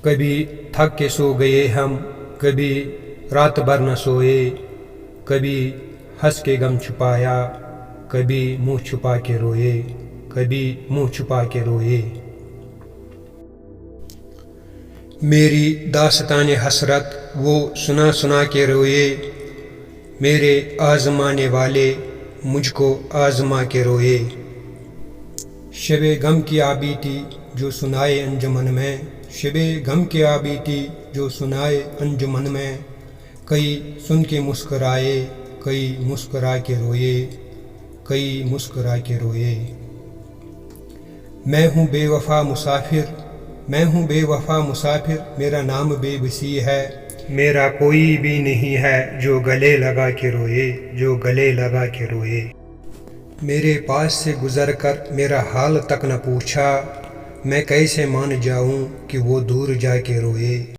کبھی تھک کے سو گئے ہم، کبھی رات بھر نہ سوئے، کبھی ہنس کے غم چھپایا، کبھی منہ چھپا کے روئے، کبھی منہ چھپا کے روئے۔ میری داستان حسرت وہ سنا سنا کے روئے، میرے آزمانے والے مجھ کو آزما کے روئے۔ شب غم کی آبی تھی جو سنائے انجمن میں، شب غم کی آبی تھی جو سنائے انجمن میں، کئی سن کے مسکرائے، کئی مسکرا کے روئے، کئی مسکرا کے روئے۔ میں ہوں بے وفا مسافر، میں ہوں بے وفا مسافر، میرا نام بے بسی ہے، میرا کوئی بھی نہیں ہے جو گلے لگا کے روئے، جو گلے لگا کے روئے۔ میرے پاس سے گزر کر میرا حال تک نہ پوچھا، میں کیسے مان جاؤں کہ وہ دور جا کے روئے۔